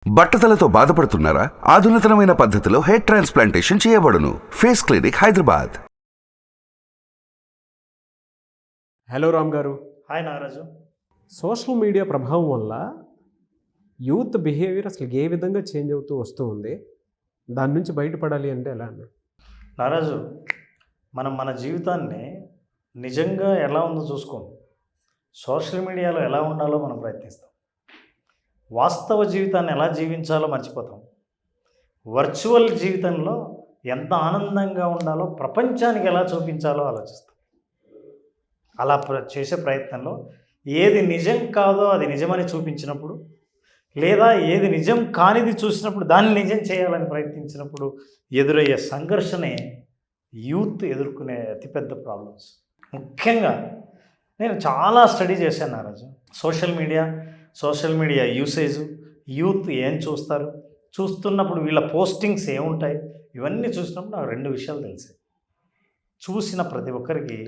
బట్టతలతో బాధపడుతున్నారా? ఆధునితనమైన పద్ధతిలో hair transplantation చేయబడును. Face clinic, Hyderabad. Hello Ram గారు. హాయ్ నాగరాజు. సోషల్ మీడియా ప్రభావం వల్ల యూత్ బిహేవియర్ అసలు ఏ విధంగా చేంజ్ అవుతూ వస్తూ ఉంది? దాని నుంచి బయటపడాలి అంటే ఎలా అన్న? నాగరాజు, మనం మన జీవితాన్ని నిజంగా ఎలా ఉందో చూసుకోం. సోషల్ మీడియాలో ఎలా ఉండాలో మనం ప్రయత్నిస్తాం. వాస్తవ జీవితాన్ని ఎలా జీవించాలో మర్చిపోతాం. వర్చువల్ జీవితంలో ఎంత ఆనందంగా ఉండాలో, ప్రపంచానికి ఎలా చూపించాలో ఆలోచిస్తాం. అలా చేసే ప్రయత్నంలో ఏది నిజం కాదో అది నిజమని చూపించినప్పుడు, లేదా ఏది నిజం కానిది చూసినప్పుడు దాన్ని నిజం చేయాలని ప్రయత్నించినప్పుడు ఎదురయ్యే సంఘర్షణే యూత్ ఎదుర్కొనే అతిపెద్ద ప్రాబ్లమ్స్. ముఖ్యంగా నేను చాలా స్టడీ చేశాను నారాజు. సోషల్ మీడియా యూసేజ్, యూత్ ఏం చూస్తారు, చూస్తున్నప్పుడు వీళ్ళ పోస్టింగ్స్ ఏముంటాయి, ఇవన్నీ చూసినప్పుడు నాకు రెండు విషయాలు తెలిసాయి. చూసిన ప్రతి ఒక్కరికి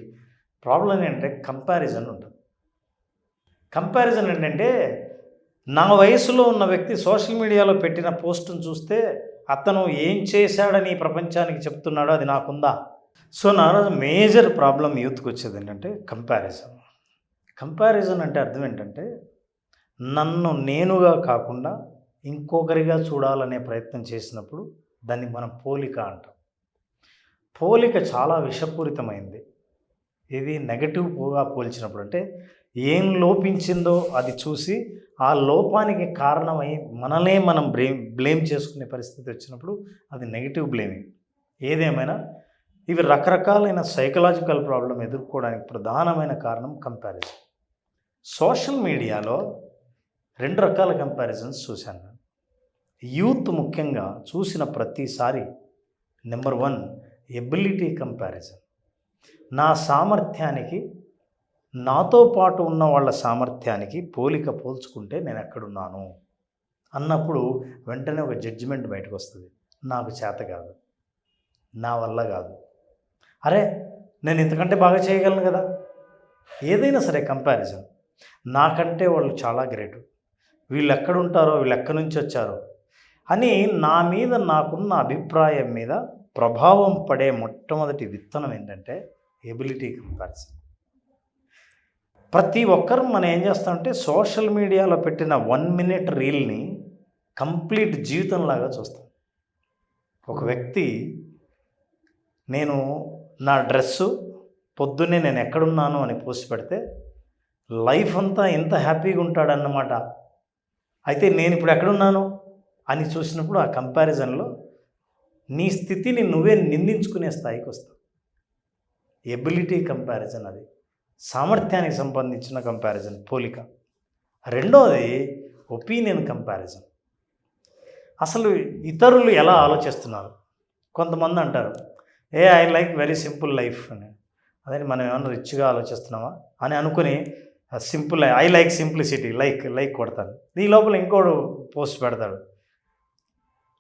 ప్రాబ్లం ఏంటంటే కంపారిజన్ ఉంటుంది. కంపారిజన్ ఏంటంటే, నా వయసులో ఉన్న వ్యక్తి సోషల్ మీడియాలో పెట్టిన పోస్టును చూస్తే అతను ఏం చేశాడని ప్రపంచానికి చెప్తున్నాడో అది నాకుందా? సో నా రోజు మేజర్ ప్రాబ్లం యూత్కి వచ్చేది ఏంటంటే కంపారిజన్ అంటే అర్థం ఏంటంటే, నన్ను నేనుగా కాకుండా ఇంకొకరిగా చూడాలనే ప్రయత్నం చేసినప్పుడు దాన్ని మనం పోలిక అంటాం. పోలిక చాలా విషపూరితమైంది. ఇది నెగటివ్గా పోల్చినప్పుడు, అంటే ఏం లోపించిందో అది చూసి ఆ లోపానికి కారణమై మనల్నే మనం బ్లేమ్ చేసుకునే పరిస్థితి వచ్చినప్పుడు అది నెగిటివ్ బ్లేమింగ్. ఏదేమైనా ఇవి రకరకాలైన సైకలాజికల్ ప్రాబ్లం ఎదుర్కోవడానికి ప్రధానమైన కారణం కంపారిజన్. సోషల్ మీడియాలో రెండు రకాల కంపారిజన్స్ చూశాను నేను. యూత్ ముఖ్యంగా చూసిన ప్రతిసారి నెంబర్ 1 ఎబిలిటీ కంపారిజన్. నా సామర్థ్యానికి, నాతో పాటు ఉన్న వాళ్ళ సామర్థ్యానికి పోల్చుకుంటే నేను ఎక్కడున్నాను అన్నప్పుడు వెంటనే ఒక జడ్జిమెంట్ బయటకు వస్తుంది. నాకు చేత కాదు, నా వల్ల కాదు, అరే నేను ఇంతకంటే బాగా చేయగలను కదా. ఏదైనా సరే కంపారిజన్. నాకంటే వాళ్ళు చాలా గ్రేటు, వీళ్ళు ఎక్కడుంటారో, వీళ్ళు ఎక్కడి నుంచి వచ్చారో అని నా మీద నాకున్న అభిప్రాయం మీద ప్రభావం పడే మొట్టమొదటి విత్తనం ఏంటంటే ఎబిలిటీ కంపారిజన్. ప్రతి ఒక్కరు మనం ఏం చేస్తామంటే సోషల్ మీడియాలో పెట్టిన 1 minute రీల్ని కంప్లీట్ జీవితంలాగా చూస్తాం. ఒక వ్యక్తి, నేను నా డ్రెస్సు పొద్దున్నే నేను ఎక్కడున్నాను అని పోస్ట్ పెడితే లైఫ్ అంతా ఎంత హ్యాపీగా ఉంటాడన్నమాట. అయితే నేను ఇప్పుడు ఎక్కడున్నాను అని చూసినప్పుడు ఆ కంపారిజన్లో నీ స్థితిని నువ్వే నిందించుకునే స్థాయికి వస్తావు. ఎబిలిటీ కంపారిజన్, అది సామర్థ్యానికి సంబంధించిన కంపారిజన్, పోలిక. రెండోది ఒపీనియన్ కంపారిజన్. అసలు ఇతరులు ఎలా ఆలోచిస్తున్నారు. కొంతమంది అంటారు, I like very simple life అని. అదే మనం ఏమన్నా రిచ్గా ఆలోచిస్తున్నామా అని అనుకుని simple, I like simplicity, like కొడతాను. ఈ లోపల ఇంకోడు పోస్ట్ పెడతాడు,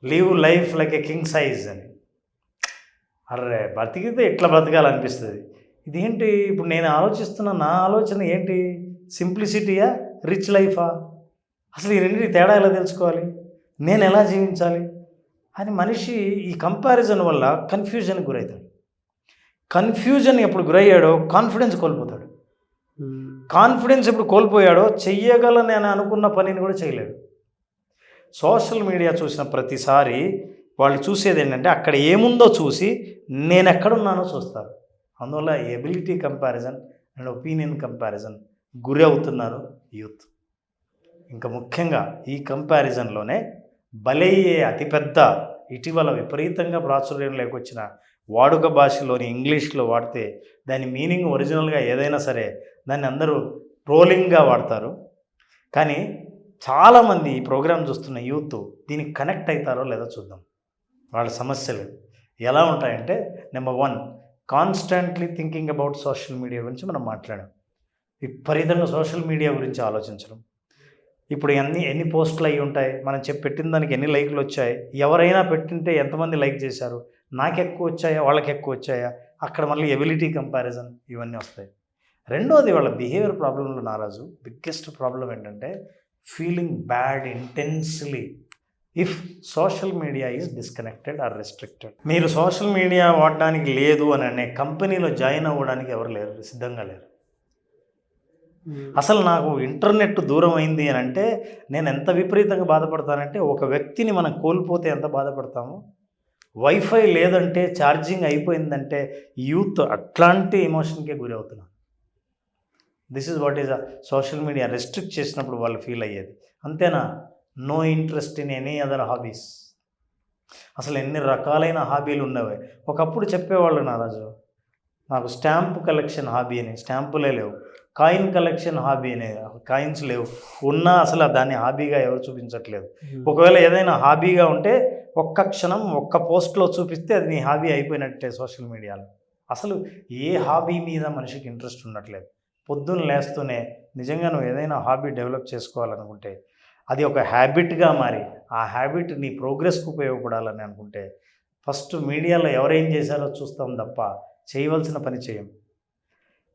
live life like a king size అని. అర్రే బతికితే ఎట్లా బ్రతకాలనిపిస్తుంది. ఇదేంటి ఇప్పుడు నేను ఆలోచిస్తున్న నా ఆలోచన ఏంటి? సింప్లిసిటీయా, రిచ్ లైఫా? అసలు ఈ రెండింటి తేడా ఎలా తెలుసుకోవాలి, నేను ఎలా జీవించాలి అని మనిషి ఈ కంపారిజన్ వల్ల కన్ఫ్యూజన్కి గురవుతాడు. కన్ఫ్యూజన్ ఎప్పుడు గురయ్యాడో కాన్ఫిడెన్స్ కోల్పోతాడు. కాన్ఫిడెన్స్ ఎప్పుడు కోల్పోయాడో చెయ్యగలని అని అనుకున్న పనిని కూడా చేయలేడు. సోషల్ మీడియా చూసిన ప్రతిసారి వాళ్ళు చూసేది ఏంటంటే, అక్కడ ఏముందో చూసి నేను ఎక్కడున్నానో చూస్తారు. అందువల్ల ability comparison and opinion comparison గురి అవుతున్నారు యూత్. ఇంకా ముఖ్యంగా ఈ కంపారిజన్లోనే బలయ్యే అతిపెద్ద, ఇటీవల విపరీతంగా ప్రాచుర్యంలోకి వచ్చిన వాడుక భాషలోని ఇంగ్లీష్లో వాడితే దాని మీనింగ్ ఒరిజినల్గా ఏదైనా సరే దాన్ని అందరూ ట్రోలింగ్గా వాడతారు. కానీ చాలామంది ఈ ప్రోగ్రాం చూస్తున్న యూత్ దీనికి కనెక్ట్ అవుతారో లేదో చూద్దాం. వాళ్ళ సమస్యలు ఎలా ఉంటాయంటే, number 1 constantly thinking about social media గురించి మనం మాట్లాడాం. విపరీతంగా సోషల్ మీడియా గురించి ఆలోచించడం. ఇప్పుడు ఎన్ని పోస్టులు అయ్యి ఉంటాయి, మనం పెట్టిన దానికి ఎన్ని లైక్లు వచ్చాయి, ఎవరైనా పెట్టింటే ఎంతమంది లైక్ చేశారు, నాకు ఎక్కువ వచ్చాయా వాళ్ళకి ఎక్కువ వచ్చాయా, అక్కడ మళ్ళీ ఎబిలిటీ కంపారిజన్, ఇవన్నీ వస్తాయి. రెండోది వాళ్ళ బిహేవియర్ ప్రాబ్లంలో నారాజు బిగ్గెస్ట్ ప్రాబ్లం ఏంటంటే feeling bad intensely if social media is disconnected or restricted. మీరు సోషల్ మీడియా వాడడానికి లేదు అని అనే కంపెనీలో జాయిన్ అవ్వడానికి ఎవరు లేరు, సిద్ధంగా లేరు. అసలు నాకు ఇంటర్నెట్ దూరం అయింది అని అంటే నేను ఎంత విపరీతంగా బాధపడతానంటే, ఒక వ్యక్తిని మనం కోల్పోతే ఎంత బాధపడతామో, వైఫై లేదంటే, ఛార్జింగ్ అయిపోయిందంటే యూత్ అట్లాంటి ఎమోషన్కే గురి అవుతున్నాను. This is what is social media restrict చేసినప్పుడు వాళ్ళు ఫీల్ అయ్యేది. అంతేనా? No interest in any other hobbies. అసలు ఎన్ని రకాలైన హాబీలు ఉన్నవి. ఒకప్పుడు చెప్పేవాళ్ళు నా రాజు, నాకు స్టాంప్ కలెక్షన్ హాబీ అని, స్టాంపులే లేవు. కాయిన్ కలెక్షన్ హాబీ అనే, కాయిన్స్ లేవు. ఉన్నా అసలు దాన్ని హాబీగా ఎవరు చూపించట్లేదు. ఒకవేళ ఏదైనా హాబీగా ఉంటే ఒక్క క్షణం ఒక్క పోస్ట్లో చూపిస్తే అది నీ హాబీ అయిపోయినట్టే సోషల్ మీడియాలో. అసలు ఏ హాబీ మీద మనిషికి ఇంట్రెస్ట్ ఉండట్లేదు. పొద్దున్న లేస్తూనే నిజంగా నువ్వు ఏదైనా హాబీ డెవలప్ చేసుకోవాలనుకుంటే, అది ఒక హ్యాబిట్గా మారి ఆ హ్యాబిట్ నీ ప్రోగ్రెస్కి ఉపయోగపడాలని అనుకుంటే, ఫస్ట్ మీడియాలో ఎవరేం చేశారో చూస్తాం తప్ప చేయవలసిన పని చేయం.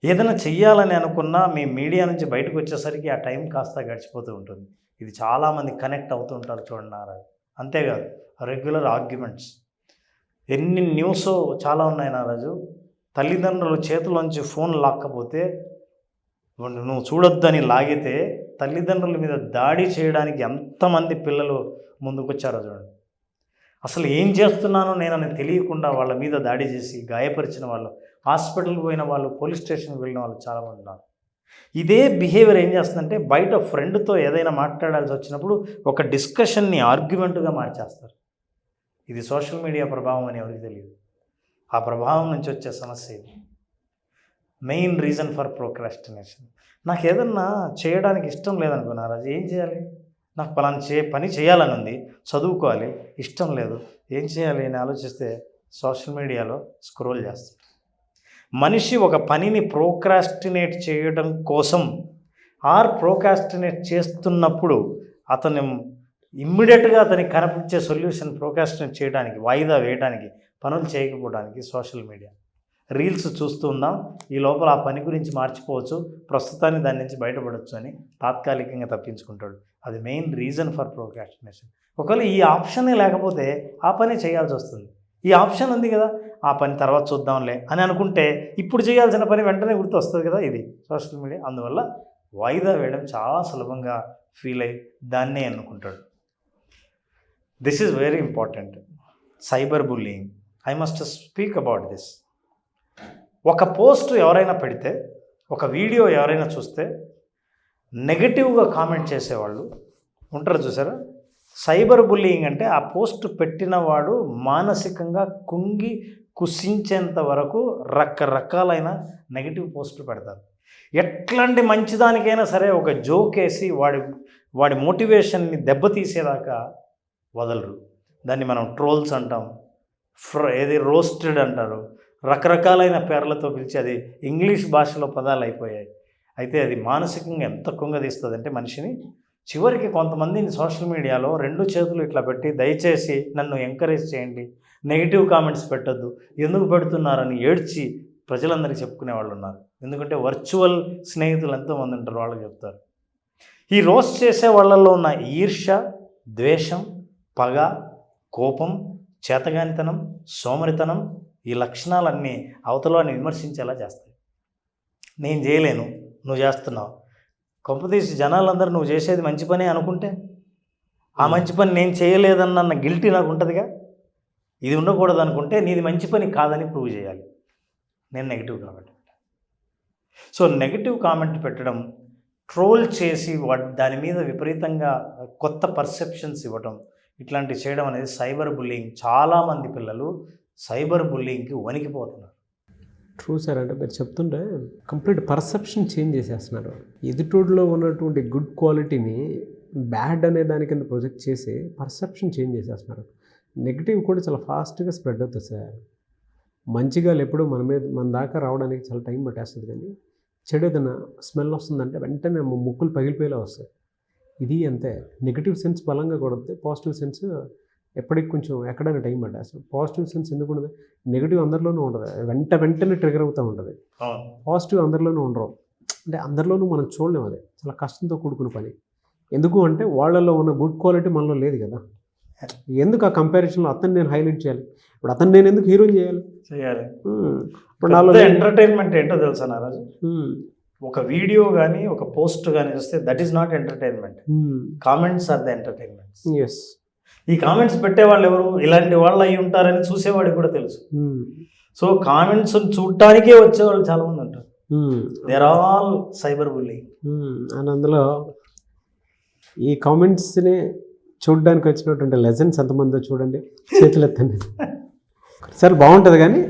ఏదైనా చెయ్యాలని అనుకున్నా మీ మీడియా నుంచి బయటకు వచ్చేసరికి ఆ టైం కాస్త గడిచిపోతూ ఉంటుంది. ఇది చాలామంది కనెక్ట్ అవుతూ ఉంటారు చూడన్నారు. అంతేకాదు రెగ్యులర్ ఆర్గ్యుమెంట్స్, ఎన్ని న్యూస్ చాలా ఉన్నాయి నారాజు. తల్లిదండ్రులు చేతిలోంచి ఫోన్ లాక్కపోతే, నువ్వు చూడొద్దని లాగితే తల్లిదండ్రుల మీద దాడి చేయడానికి ఎంతమంది పిల్లలు ముందుకొచ్చారో చూడండి. అసలు ఏం చేస్తున్నానో నేనని తెలియకుండా వాళ్ళ మీద దాడి చేసి గాయపరిచిన వాళ్ళు, హాస్పిటల్కి పోయిన వాళ్ళు, పోలీస్ స్టేషన్కి వెళ్ళిన వాళ్ళు చాలామంది ఉన్నారు. ఇదే బిహేవియర్ ఏం చేస్తుందంటే, బయట ఫ్రెండ్తో ఏదైనా మాట్లాడాల్సి వచ్చినప్పుడు ఒక డిస్కషన్ని ఆర్గ్యుమెంట్గా మార్చేస్తారు. ఇది సోషల్ మీడియా ప్రభావం అని ఎవరికి తెలియదు. ఆ ప్రభావం నుంచి వచ్చే సమస్య ఇది. Main reason for procrastination. నాకు ఏదన్నా చేయడానికి ఇష్టం లేదనుకున్నారా, అది ఏం చేయాలి? నాకు పలానా పని చేయాలని ఉంది, చదువుకోవాలి, ఇష్టం లేదు, ఏం చేయాలి అని ఆలోచిస్తే సోషల్ మీడియాలో స్క్రోల్ చేస్తాను. మనిషి ఒక పనిని ప్రోక్రాస్టినేట్ చేయడం కోసం ప్రోక్రాస్టినేట్ చేస్తున్నప్పుడు అతను ఇమ్మీడియట్గా అతనికి కనిపించే సొల్యూషన్ ప్రోక్రాస్టినేట్ చేయడానికి, వాయిదా వేయడానికి, పనులు చేయకపోవడానికి సోషల్ మీడియా. రీల్స్ చూస్తూ ఉందాం, ఈ లోపల ఆ పని గురించి మార్చిపోవచ్చు, ప్రస్తుతాన్ని దాని నుంచి బయటపడవచ్చు అని తాత్కాలికంగా తప్పించుకుంటాడు. అది మెయిన్ రీజన్ ఫర్ ప్రోక్రాస్టినేషన్. ఒకవేళ ఈ ఆప్షనే లేకపోతే ఆ పని చేయాల్సి వస్తుంది. ఈ ఆప్షన్ ఉంది కదా, ఆ పని తర్వాత చూద్దాంలే అని అనుకుంటే ఇప్పుడు చేయాల్సిన పని వెంటనే గుర్తు వస్తుంది కదా. ఇది సోషల్ మీడియా. అందువల్ల వాయిదా వేయడం చాలా సులభంగా ఫీల్ అయ్యి దాన్నే ఎన్నుకుంటాడు. This is very important. Cyber bullying, I must speak about this. ఒక పోస్ట్ ఎవరైనా పెడితే, ఒక వీడియో ఎవరైనా చూస్తే నెగటివ్గా కామెంట్ చేసేవాళ్ళు ఉంటారు చూసారా. సైబర్ బుల్లింగ్ అంటే ఆ పోస్ట్ పెట్టిన వాడు మానసికంగా కుంగి కుసించేంత వరకు రకరకాలైన నెగిటివ్ పోస్టులు పెడతారు. ఎట్లాంటి మంచిదానికైనా సరే ఒక జోక్ వేసి వాడి మోటివేషన్ని దెబ్బతీసేదాకా వదలరు. దాన్ని మనం ట్రోల్స్ అంటాం, రోస్టెడ్ అంటారు, రకరకాలైన పేర్లతో పిలిచి అది ఇంగ్లీష్ భాషలో పదాలు అయిపోయాయి. అయితే అది మానసికంగా ఎంత కుంగదీస్తుందంటే మనిషిని. చివరికి కొంతమందిని సోషల్ మీడియాలో 2 చేతులు ఇట్లా పెట్టి, దయచేసి నన్ను ఎంకరేజ్ చేయండి, నెగిటివ్ కామెంట్స్ పెట్టద్దు, ఎందుకు పెడుతున్నారని ఏడ్చి ప్రజలందరికీ చెప్పుకునే వాళ్ళు ఉన్నారు. ఎందుకంటే వర్చువల్ స్నేహితులు ఎంతోమంది ఉంటారు, వాళ్ళకి చెప్తారు. ఈ రోస్ట్ చేసే వాళ్ళల్లో ఉన్న ఈర్ష్య, ద్వేషం, పగ, కోపం, చేతగానితనం, సోమరితనం, ఈ లక్షణాలన్నీ అవతలని విమర్శించేలా చేస్తాయి. నేను చేయలేను, నువ్వు చేస్తున్నావు. కొంపదీసి జనాలందరూ నువ్వు చేసేది మంచి పని అనుకుంటే, ఆ మంచి పని నేను చేయలేదన్న గిల్టీ నాకు ఉంటుందిగా. ఇది ఉండకూడదు అనుకుంటే నీది మంచి పని కాదని ప్రూవ్ చేయాలి. నేను నెగిటివ్ కాబట్టి. సో నెగిటివ్ కామెంట్ పెట్టడం, ట్రోల్ చేసి దాని మీద విపరీతంగా కొత్త పర్సెప్షన్స్ ఇవ్వటం, ఇట్లాంటివి చేయడం అనేది సైబర్ బుల్లింగ్. చాలామంది పిల్లలు సైబర్ బుల్లింగ్కి వణికిపోతున్నారు. True sir. అంటే మీరు చెప్తుంటే కంప్లీట్ పర్సెప్షన్ చేంజ్ చేసేస్తున్నారు. ఎదుటోడిలో ఉన్నటువంటి గుడ్ క్వాలిటీని బ్యాడ్ అనే దాని కింద ప్రొజెక్ట్ చేసి పర్సెప్షన్ చేంజ్ చేసేస్తున్నారు. నెగిటివ్ కూడా చాలా ఫాస్ట్గా స్ప్రెడ్ అవుతుంది సార్. మంచిగా ఎప్పుడు మన దాకా రావడానికి చాలా టైం పట్టేస్తుంది, కానీ చెడు ఏదైనా స్మెల్ వస్తుందంటే వెంటనే ముక్కులు పగిలిపోయేలా వస్తాయి. ఇది అంతే. నెగిటివ్ సెన్స్ బలంగా కొడితే పాజిటివ్ సెన్స్ ఎప్పటికి కొంచెం ఎక్కడైనా టైం పట్టేస్తాం. పాజిటివ్ సెన్స్ ఎందుకు ఉండదు? నెగిటివ్ అందరిలోనూ ఉంటుంది, వెంటనే ట్రిగర్ అవుతూ ఉంటుంది. పాజిటివ్ అందరిలోనూ ఉండరు. అంటే అందరిలోనూ మనం చూడలేము. అది చాలా కష్టంతో కూడుకున్న పని. ఎందుకు అంటే వాళ్ళలో ఉన్న గుడ్ క్వాలిటీ మనలో లేదు కదా. ఎందుకు ఆ కంపారిజన్లో అతను నేను హైలైట్ చేయాలి? ఇప్పుడు అతను నేను ఎందుకు హీరోని చేయాలి? చేయాలి. ఇప్పుడు నాలో ఎంటర్టైన్మెంట్ ఏంటో తెలుసా నారాజు? ఒక వీడియో కానీ ఒక పోస్ట్ కానీ చూస్తే that is not entertainment. Comments are the entertainment. Yes. ఈ కామెంట్స్ పెట్టే వాళ్ళు ఎవరు? ఇలాంటి వాళ్ళు అయి ఉంటారని చూసేవాడికి కూడా తెలుసు. సో కామెంట్స్ చూడటానికే వచ్చేవాళ్ళు చాలా మంది ఉంటారు. They are all cyber bullying. అని అందులో ఈ కామెంట్స్ని చూడడానికి వచ్చినటువంటి లెజన్స్ ఎంతమందో చూడండి, చేతులు ఎత్తండి. సరే బాగుంటుంది కానీ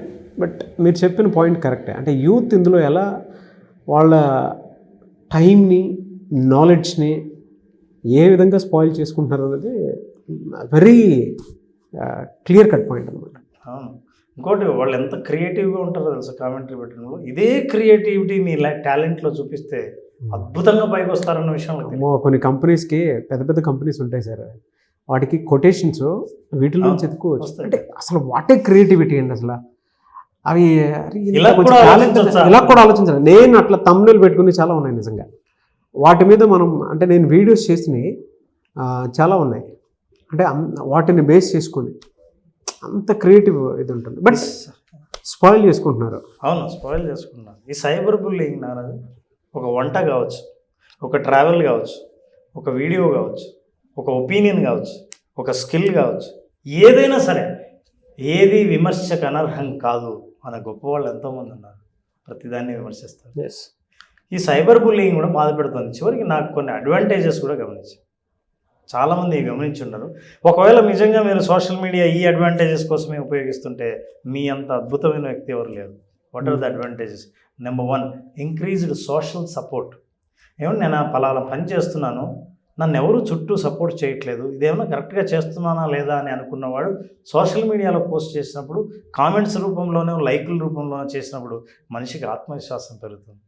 బట్ మీరు చెప్పిన పాయింట్ కరెక్టే. అంటే యూత్ ఇందులో ఎలా వాళ్ళ టైంని నాలెడ్జ్ని ఏ విధంగా స్పాయిల్ చేసుకుంటున్నారు అనేది వెరీ క్లియర్ కట్ పాయింట్ అనమాట. అవును. ఇంకోటి వాళ్ళు ఎంత క్రియేటివ్గా ఉంటారో తెలుసు కామెంటరీ పెట్టడంలో. ఇదే క్రియేటివిటీ మీ టాలెంట్లో చూపిస్తే అద్భుతంగా పైకి వస్తారన్న విషయంలో కొన్ని కంపెనీస్కి పెద్ద పెద్ద కంపెనీస్ ఉంటాయి సార్, వాటికి కొటేషన్స్ వీటిలో నుంచి ఎత్తుకోవచ్చు. అంటే అసలు వాటే క్రియేటివిటీ అండి అసలు. అవి ఇలా కూడా ఆలోచించాలి. నేను అట్లా తమ్ముళ్ళు పెట్టుకుని చాలా ఉన్నాయి నిజంగా. వాటి మీద మనం అంటే నేను వీడియోస్ చేసినవి చాలా ఉన్నాయి. అంటే వాటిని బేస్ చేసుకొని అంత క్రియేటివ్ ఇది ఉంటుంది. బట్ స్పాయిల్ చేసుకుంటున్నారు. అవును, స్పాయిల్ చేసుకుంటున్నారు. ఈ సైబర్ బుల్లింగ్ నారాజు ఒక వంట కావచ్చు, ఒక ట్రావెల్ కావచ్చు, ఒక వీడియో కావచ్చు, ఒక ఒపీనియన్ కావచ్చు, ఒక స్కిల్ కావచ్చు, ఏదైనా సరే ఏది విమర్శకు అనర్హం కాదు మన గొప్ప వాళ్ళు ఎంతోమంది ఉన్నారు, ప్రతిదాన్ని విమర్శిస్తారు. ఈ సైబర్ బుల్లింగ్ కూడా బాధ పెడుతుంది. చివరికి నాకు కొన్ని అడ్వాంటేజెస్ కూడా గమనించాను, చాలామంది గమనించి ఉన్నారు. ఒకవేళ నిజంగా మీరు సోషల్ మీడియా ఈ అడ్వాంటేజెస్ కోసమే ఉపయోగిస్తుంటే మీ అంత అద్భుతమైన వ్యక్తి ఎవరు లేరు. What are the advantages? Number 1, increased social support. ఏమన్నా నేను పలానా పని చేస్తున్నాను, నన్ను ఎవరు చుట్టూ సపోర్ట్ చేయట్లేదు, ఇదేమన్నా కరెక్ట్గా చేస్తున్నానా లేదా అని అనుకున్నవాడు సోషల్ మీడియాలో పోస్ట్ చేసినప్పుడు, కామెంట్స్ రూపంలోనో లైకుల రూపంలోనో చేసినప్పుడు మనిషికి ఆత్మవిశ్వాసం పెరుగుతుంది.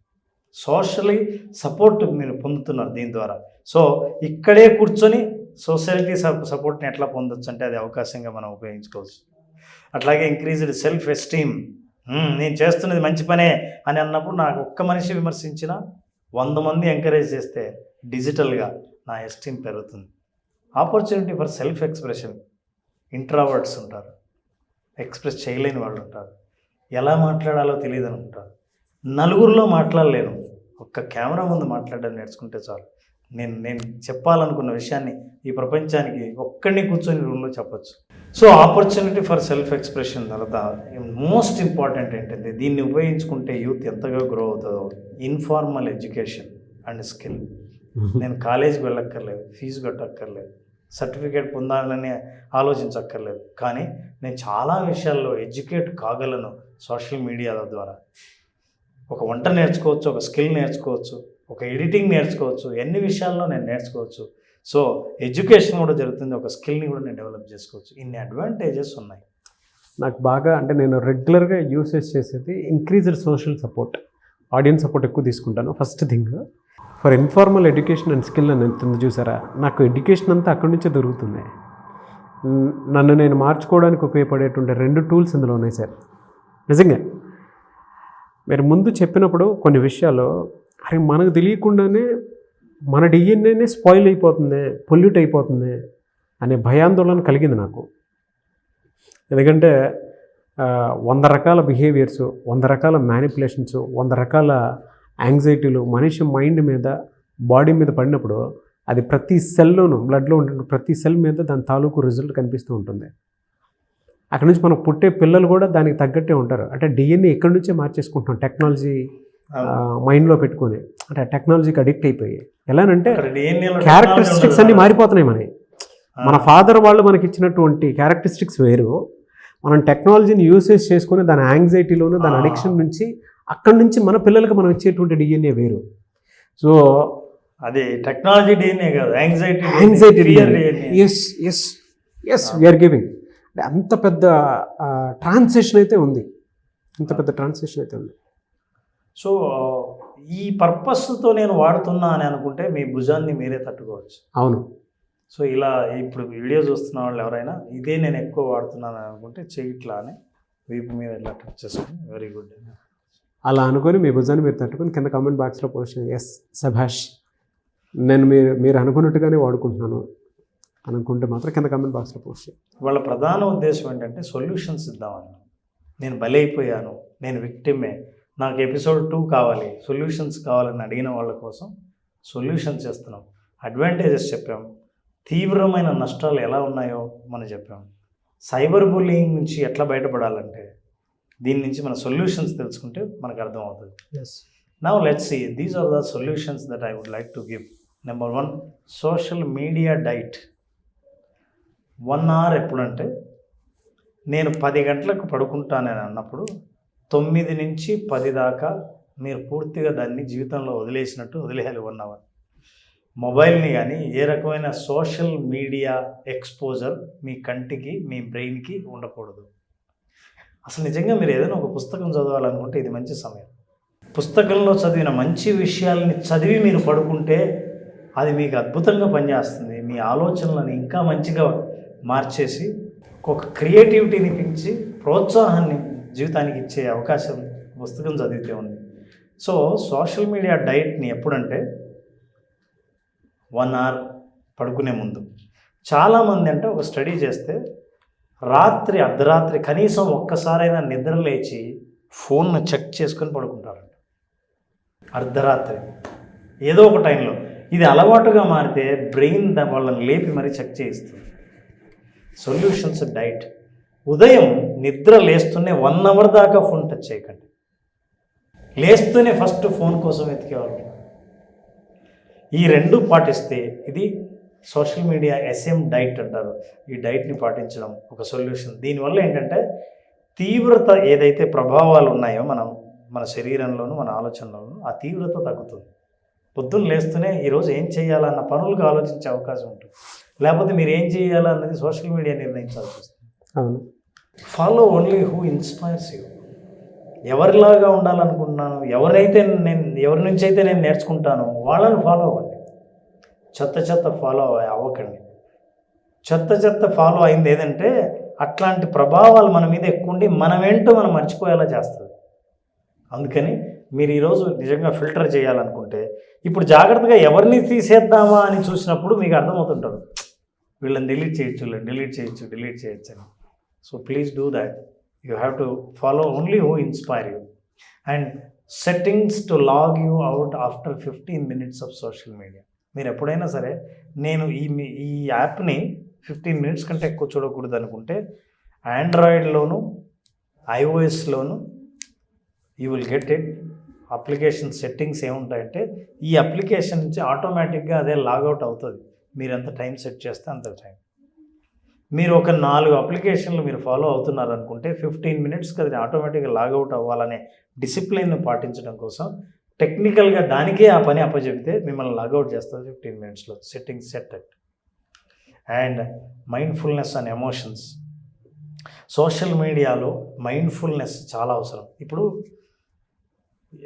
సోషలీ సపోర్ట్ మీరు పొందుతున్నారు దీని ద్వారా. సో ఇక్కడే కూర్చొని సొసైటీ సపోర్ట్ని ఎట్లా పొందొచ్చు అంటే అది అవకాశంగా మనం ఉపయోగించుకోవచ్చు. అట్లాగే ఇంక్రీజ్డ్ సెల్ఫ్ ఎస్టీమ్. నేను చేస్తున్నది మంచి పనే అని అన్నప్పుడు నాకు ఒక్క మనిషి విమర్శించినా 100 మంది ఎంకరేజ్ చేస్తే డిజిటల్గా నా ఎస్టీమ్ పెరుగుతుంది. Opportunity for self expression. Introverts ఉంటారు, ఎక్స్ప్రెస్ చేయలేని వాళ్ళు ఉంటారు, ఎలా మాట్లాడాలో తెలియదు అని ఉంటారు, నలుగురిలో మాట్లాడలేను, ఒక్క కెమెరా ముందు మాట్లాడడం నేర్చుకుంటే చాలు, నేను చెప్పాలనుకున్న విషయాన్ని ఈ ప్రపంచానికి ఒక్కడిని కూర్చొని రూమ్లో చెప్పచ్చు. So opportunity for self expression తర్వాత మోస్ట్ ఇంపార్టెంట్ ఏంటంటే దీన్ని ఉపయోగించుకుంటే యూత్ ఎంతగా గ్రో అవుతుందో, ఇన్ఫార్మల్ ఎడ్యుకేషన్ అండ్ స్కిల్. నేను కాలేజీకి వెళ్ళక్కర్లేదు, ఫీజు కట్టక్కర్లేదు, సర్టిఫికేట్ పొందాలని ఆలోచించక్కర్లేదు, కానీ నేను చాలా విషయాల్లో ఎడ్యుకేట్ కాగలను సోషల్ మీడియాల ద్వారా. ఒక వంట నేర్చుకోవచ్చు, ఒక స్కిల్ నేర్చుకోవచ్చు, ఒక ఎడిటింగ్ నేర్చుకోవచ్చు, ఎన్ని విషయాల్లో నేను నేర్చుకోవచ్చు. సో ఎడ్యుకేషన్ కూడా జరుగుతుంది, ఒక స్కిల్ని కూడా నేను డెవలప్ చేసుకోవచ్చు. ఇన్ని అడ్వాంటేజెస్ ఉన్నాయి. నాకు బాగా అంటే నేను రెగ్యులర్గా యూసేజ్ చేసేది increased social support, audience support ఎక్కువ తీసుకుంటాను. First thing for informal education and skill అని ఎంత చూసారా, నాకు ఎడ్యుకేషన్ అంతా అక్కడి నుంచే దొరుకుతుంది. నన్ను నేను మార్చుకోవడానికి ఉపయోగపడేటువంటి 2 టూల్స్ ఇందులో ఉన్నాయి సార్. నిజంగా మీరు ముందు చెప్పినప్పుడు కొన్ని విషయాలు అరే మనకు తెలియకుండానే మన డిఎన్ఏనే స్పాయిల్ అయిపోతుంది, పొల్యూట్ అయిపోతుంది అనే భయాందోళన కలిగింది నాకు. ఎందుకంటే 100 రకాల బిహేవియర్స్, 100 రకాల మ్యానిపులేషన్స్, 100 రకాల యాంగ్జైటీలు మనిషి మైండ్ మీద, బాడీ మీద పడినప్పుడు అది ప్రతి సెల్లోనూ, బ్లడ్లో ఉండే ప్రతి సెల్ మీద దాని తాలూకు రిజల్ట్ కనిపిస్తూ ఉంటుంది. అక్కడి నుంచి మనం పుట్టే పిల్లలు కూడా దానికి తగ్గట్టే ఉంటారు. అంటే డిఎన్ఏ ఎక్కడి నుంచే మార్చేసుకుంటున్నాం టెక్నాలజీ మైండ్లో పెట్టుకొని, అంటే టెక్నాలజీకి అడిక్ట్ అయిపోయి. ఎలానంటే క్యారెక్టరిస్టిక్స్ అన్నీ మారిపోతున్నాయి మనకి. మన ఫాదర్ వాళ్ళు మనకి ఇచ్చినటువంటి క్యారెక్టరిస్టిక్స్ వేరు, మనం టెక్నాలజీని యూసేజ్ చేసుకొని దాని యాంగ్జైటీలోను దాని అడిక్షన్ నుంచి అక్కడి నుంచి మన పిల్లలకు మనం ఇచ్చేటువంటి డిఎన్ఏ వేరు. సో అది టెక్నాలజీ డిఎన్ఏ కాదు, యాంగ్జైటీ ఎస్ వీఆర్ గివింగ్. అంటే అంత పెద్ద ట్రాన్సిషన్ అయితే ఉంది, అంత పెద్ద ట్రాన్సిషన్ అయితే ఉంది. సో ఈ పర్పస్తో నేను వాడుతున్నా అని అనుకుంటే మీ భుజాన్ని మీరే తట్టుకోవచ్చు. అవును. సో ఇలా ఇప్పుడు వీడియో చూస్తున్న వాళ్ళు ఎవరైనా ఇదే నేను ఎక్కువ వాడుతున్నాను అని అనుకుంటే చెయ్యిట్లా అని వీపు మీద ఇలా టచ్ చేసుకుని వెరీ గుడ్ అలా అనుకొని మీ భుజాన్ని మీరు తట్టుకొని కింద కామెంట్ బాక్స్లో పోస్ట్ చేయండి. ఎస్ సభాష్, నేను మీరు అనుకున్నట్టుగానే వాడుకుంటున్నాను. అనుకుంటే మాత్రం కింద కమెంట్ బాక్స్లో పోస్ట్ చేయండి. వాళ్ళ ప్రధాన ఉద్దేశం ఏంటంటే సొల్యూషన్స్ ఇద్దామని. నేను బలైపోయాను, నేను విక్టిమే, నాకు ఎపిసోడ్ 2 కావాలి, సొల్యూషన్స్ కావాలని అడిగిన వాళ్ళ కోసం సొల్యూషన్స్ ఇస్తున్నాం. అడ్వాంటేజెస్ చెప్పాం, తీవ్రమైన నష్టాలు ఎలా ఉన్నాయో మనం చెప్పాం. సైబర్ బుల్లింగ్ నుంచి ఎట్లా బయటపడాలంటే దీని నుంచి మన సొల్యూషన్స్ తెలుసుకుంటే మనకు అర్థమవుతుంది. Now let's see, these are the solutions that I would like to give. Number 1, social media diet. 1 hour ఎప్పుడంటే నేను 10 గంటలకు పడుకుంటానని అన్నప్పుడు 9 నుంచి 10 దాకా మీరు పూర్తిగా దాన్ని జీవితంలో వదిలేసినట్టు వదిలేయాలి. 1 hour మొబైల్ని కానీ ఏ రకమైన సోషల్ మీడియా ఎక్స్పోజర్ మీ కంటికి మీ బ్రెయిన్కి ఉండకూడదు. అసలు నిజంగా మీరు ఏదైనా ఒక పుస్తకం చదవాలనుకుంటే ఇది మంచి సమయం. పుస్తకంలో చదివిన మంచి విషయాల్ని చదివి మీరు పడుకుంటే అది మీకు అద్భుతంగా పనిచేస్తుంది. మీ ఆలోచనలను ఇంకా మంచిగా మార్చేసి ఒక క్రియేటివిటీని పెంచి ప్రోత్సాహాన్ని జీవితానికి ఇచ్చే అవకాశం పుస్తకం చదివితే ఉంది. సో సోషల్ మీడియా డైట్ని ఎప్పుడంటే 1 hour పడుకునే ముందు. చాలామంది అంటే ఒక స్టడీ చేస్తే రాత్రి అర్ధరాత్రి కనీసం ఒక్కసారైనా నిద్ర లేచి ఫోన్ను చెక్ చేసుకొని పడుకుంటారంట. అర్ధరాత్రి ఏదో ఒక టైంలో. ఇది అలవాటుగా మారితే బ్రెయిన్ వాళ్ళని లేపి మరీ చెక్ చేయిస్తుంది. Solutions diet. ఉదయం నిద్ర లేస్తూనే 1 hour దాకా ఫోన్ టచ్ చేయకండి. లేస్తూనే ఫస్ట్ ఫోన్ కోసం వెతికేవాళ్ళు. ఈ 2 పాటిస్తే ఇది సోషల్ మీడియా SM డైట్ అంటారు. ఈ డైట్ని పాటించడం ఒక సొల్యూషన్. దీనివల్ల ఏంటంటే తీవ్రత ఏదైతే ప్రభావాలు ఉన్నాయో మన శరీరంలోనూ మన ఆలోచనలోనూ ఆ తీవ్రత తగ్గుతుంది. పొద్దున్న లేస్తూనే ఈరోజు ఏం చేయాలన్న పనులకు ఆలోచించే అవకాశం ఉంటుంది. లేకపోతే మీరు ఏం చేయాలన్నది సోషల్ మీడియా నిర్ణయించాల్సి వస్తుంది. అవును. Follow only who inspires you. ఎవరిలాగా ఉండాలనుకుంటున్నాను, ఎవరి నుంచి అయితే నేను నేర్చుకుంటాను వాళ్ళని ఫాలో అవ్వండి. చెత్త ఫాలో అవ్వకండి. చెత్త ఫాలో అయింది ఏదంటే అట్లాంటి ప్రభావాలు మన మీద ఎక్కువ ఉండి మనమేంటో మనం మర్చిపోయేలా చేస్తుంది. అందుకని మీరు ఈరోజు నిజంగా ఫిల్టర్ చేయాలనుకుంటే ఇప్పుడు జాగ్రత్తగా ఎవరిని తీసేద్దామా అని చూసినప్పుడు మీకు అర్థమవుతుంటారు, వీళ్ళని డిలీట్ చేయొచ్చు అని. So please do that. You have to follow only who inspire you and settings to log you out after 15 minutes of social media. మీరు ఎప్పుడైనా సరే నేను ఈ యాప్ని 15 minutes కంటే ఎక్కువ చూడకూడదు అనుకుంటే ఆండ్రాయిడ్లోను iOSలోను you will get it. Application settings ఏముంటాయంటే ఈ అప్లికేషన్ నుంచి ఆటోమేటిక్గా అదే లాగౌట్ అవుతుంది. మీరు ఎంత టైం సెట్ చేస్తే అంత టైం. మీరు ఒక 4 అప్లికేషన్లు మీరు ఫాలో అవుతున్నారు అనుకుంటే 15 minutesకి అది ఆటోమేటిక్గా లాగౌట్ అవ్వాలనే డిసిప్లిన్ను పాటించడం కోసం టెక్నికల్గా దానికే ఆ పని అప్పచెప్తే మిమ్మల్ని లాగౌట్ చేస్తుంది 15 minutesలో. Settings set at. And mindfulness and emotions. Social మీడియాలో మైండ్ఫుల్నెస్ చాలా అవసరం. ఇప్పుడు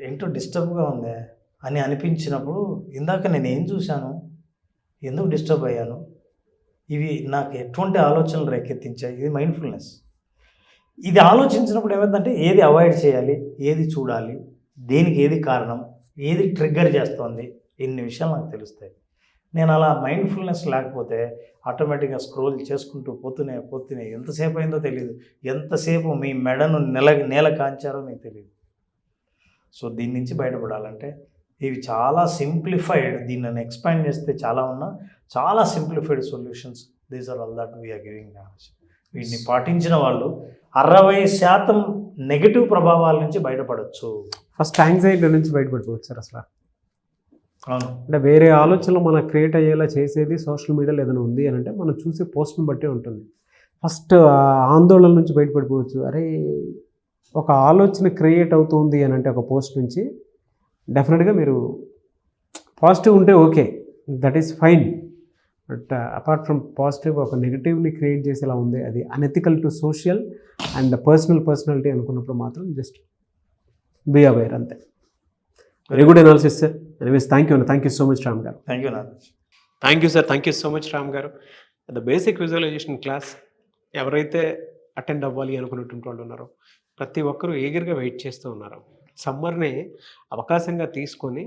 ఏంటో డిస్టర్బ్గా ఉందే అని అనిపించినప్పుడు ఇందాక నేను ఏం చూశాను, ఎందుకు డిస్టర్బ్ అయ్యాను, ఇవి నాకు ఎటువంటి ఆలోచనలు రేకెత్తించాయి, ఇది మైండ్ఫుల్నెస్. ఇది ఆలోచించినప్పుడు ఏమైందంటే ఏది అవాయిడ్ చేయాలి, ఏది చూడాలి, దేనికి ఏది కారణం, ఏది ట్రిగ్గర్ చేస్తోంది, ఇన్ని విషయాలు నాకు తెలుస్తాయి. నేను అలా మైండ్ఫుల్నెస్ లేకపోతే ఆటోమేటిక్గా స్క్రోల్ చేసుకుంటూ పోతూనే ఎంతసేపు అయిందో తెలియదు, ఎంతసేపు మీ మెడను నేల కాంచారో మీకు తెలియదు. సో దీని నుంచి బయటపడాలంటే ఇవి చాలా సింప్లిఫైడ్, దీన్ని ఎక్స్పాండ్ చేస్తే చాలా simplified solutions. These are all that we're giving now. వీటిని పాటించిన వాళ్ళు 60% నెగిటివ్ ప్రభావాల నుంచి బయటపడవచ్చు. ఫస్ట్ యాంగ్జైటీ నుంచి బయటపడిపోవచ్చు సార్. అసలు అవును. అంటే వేరే ఆలోచనలు మనకు క్రియేట్ అయ్యేలా చేసేది సోషల్ మీడియాలో ఏదైనా ఉంది అని అంటే మనం చూసే పోస్ట్ని బట్టే ఉంటుంది. ఫస్ట్ ఆందోళన నుంచి బయటపడిపోవచ్చు. అరే ఒక ఆలోచన క్రియేట్ అవుతుంది అని అంటే ఒక పోస్ట్ నుంచి డెఫినెట్గా మీరు పాజిటివ్ ఉంటే okay, that is fine. But apart from positive ఒక నెగిటివ్ని క్రియేట్ చేసేలా ఉంది, అది unethical to social and personality అనుకున్నప్పుడు మాత్రం జస్ట్ బీ అవేర్ అంతే. Very good analysis sir. Anyways thank you so much Ram garu. Thank you Nagesh. Thank you sir. Thank you so much Ram garu. The basic visualisation class ఎవరైతే attend అవ్వాలి అనుకున్నటువంటి వాళ్ళు ఉన్నారో ప్రతి ఒక్కరూ ఈగర్గా వెయిట్ చేస్తూ ఉన్నారు. సమ్మర్ని అవకాశంగా తీసుకొని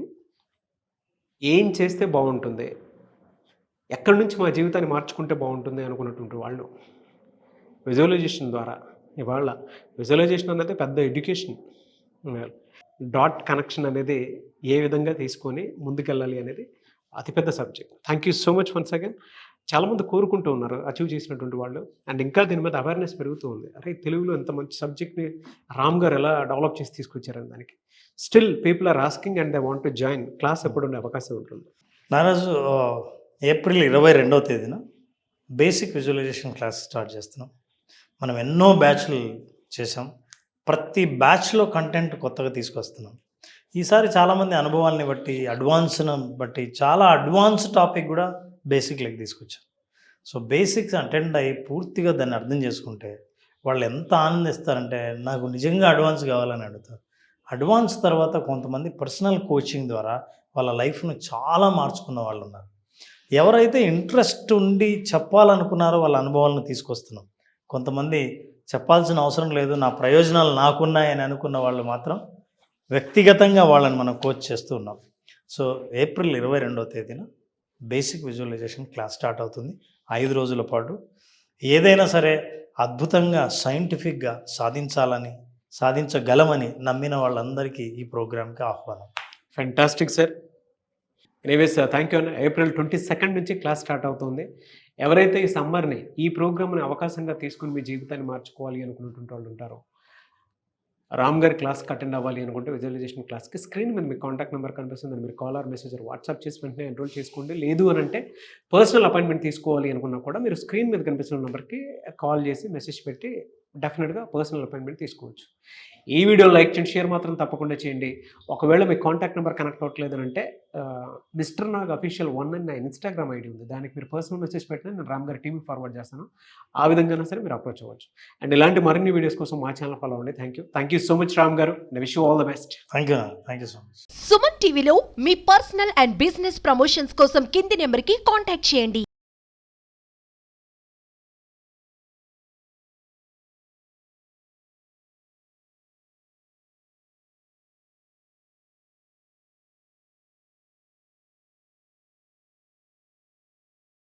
ఏం చేస్తే బాగుంటుంది, ఎక్కడి నుంచి మా జీవితాన్ని మార్చుకుంటే బాగుంటుంది అనుకున్నటువంటి వాళ్ళు విజువలైజేషన్ ద్వారా ఇవాళ విజువలైజేషన్ అనేది పెద్ద ఎడ్యుకేషన్. డాట్ కనెక్షన్ అనేది ఏ విధంగా తీసుకొని ముందుకెళ్ళాలి అనేది అతిపెద్ద subject. Thank you so much once again. చాలామంది కోరుకుంటూ ఉన్నారు అచీవ్ చేసినటువంటి వాళ్ళు, అండ్ ఇంకా దీని మీద అవేర్నెస్ పెరుగుతూ ఉంది. అరే తెలుగులో ఎంత మంచి సబ్జెక్ట్ని రామ్ గారు ఎలా డెవలప్ చేసి తీసుకొచ్చారని దానికి still people are asking and they want to join. Class ఎప్పుడు ఉండే అవకాశం ఉంటుంది? నారాజు ఏప్రిల్ 22వ తేదీన బేసిక్ విజువలైజేషన్ క్లాస్ స్టార్ట్ చేస్తున్నాం. మనం ఎన్నో బ్యాచ్లు చేసాం, ప్రతి బ్యాచ్లో కంటెంట్ కొత్తగా తీసుకొస్తున్నాం. ఈసారి చాలామంది అనుభవాల్ని బట్టి అడ్వాన్స్ను బట్టి చాలా అడ్వాన్స్ టాపిక్ కూడా బేసిక్లోకి తీసుకొచ్చాం. సో బేసిక్స్ అటెండ్ అయ్యి పూర్తిగా దాన్ని అర్థం చేసుకుంటే వాళ్ళు ఎంత ఆనందిస్తారంటే నాకు నిజంగా అడ్వాన్స్ కావాలని అడుగుతారు. అడ్వాన్స్ తర్వాత కొంతమంది పర్సనల్ కోచింగ్ ద్వారా వాళ్ళ లైఫ్ను చాలా మార్చుకున్న వాళ్ళు ఉన్నారు. ఎవరైతే ఇంట్రెస్ట్ ఉండి చెప్పాలనుకున్నారో వాళ్ళ అనుభవాలను తీసుకొస్తున్నాం. కొంతమంది చెప్పాల్సిన అవసరం లేదు, నా ప్రయోజనాలు నాకున్నాయని అనుకున్న వాళ్ళు మాత్రం వ్యక్తిగతంగా వాళ్ళని మనం కోచ్ చేస్తూ ఉన్నాం. సో ఏప్రిల్ 22వ తేదీన బేసిక్ విజువలైజేషన్ క్లాస్ స్టార్ట్ అవుతుంది. 5 రోజుల పాటు ఏదైనా సరే అద్భుతంగా సైంటిఫిక్గా సాధించగలమని నమ్మిన వాళ్ళందరికీ ఈ ప్రోగ్రామ్కి ఆహ్వానం. Fantastic sir. Anyways thank you. April 22 నుంచి క్లాస్ స్టార్ట్ అవుతుంది. ఎవరైతే ఈ సమ్మర్ని ఈ ప్రోగ్రామ్ని అవకాశంగా తీసుకుని మీ జీవితాన్ని మార్చుకోవాలి అనుకున్నటువంటి వాళ్ళు ఉంటారో, రామ్ గారి క్లాస్కి అటెండ్ అవ్వాలి అనుకుంటే విజువలైజేషన్ క్లాస్కి స్క్రీన్ మీద మీ కాంటాక్ట్ నెంబర్ కనిపిస్తుంది. మీరు కాల్ ఆర్ మెసేజ్ వాట్సాప్ చేసి వెంటనే ఎన్రోల్ చేసుకోండి. లేదు అని అంటే పర్సనల్ అపాయింట్మెంట్ తీసుకోవాలి అనుకున్నా కూడా మీరు స్క్రీన్ మీద కనిపిస్తున్న నెంబర్కి కాల్ చేసి మెసేజ్ పెట్టి డెఫినెట్గా పర్సనల్ అపాయింట్మెంట్ తీసుకోవచ్చు. ఈ వీడియో లైక్ చేయండి, షేర్ మాత్రం తప్పకుండా చేయండి. ఒకవేళ మీ కాంటాక్ట్ నెంబర్ కనెక్ట్ అవ్వట్లేదు అంటే మిస్టర్ నాగ్ అఫీషియల్ 1 అని నా ఇన్స్టాగ్రామ్ ఐడి ఉంది. దానికి మీరు పర్సనల్ మెసేజ్ పెట్టినా నేను రామ్ గారి టీవీ ఫార్వర్డ్ చేస్తాను. ఆ విధంగా సరే మీరు అప్రోచ్ అవ్వచ్చు. అండ్ ఇలాంటి మరిన్ని వీడియోస్ కోసం మా ఛానల్ ఫాలో అవ్వండి. Thank you so much Ram garu. Wish you all the best. Thank you so much. Suman టీవీలో మీ పర్సనల్ అండ్ బిజినెస్ ప్రమోషన్స్ కోసం కింది నెంబర్కి కాంటాక్ట్ చేయండి.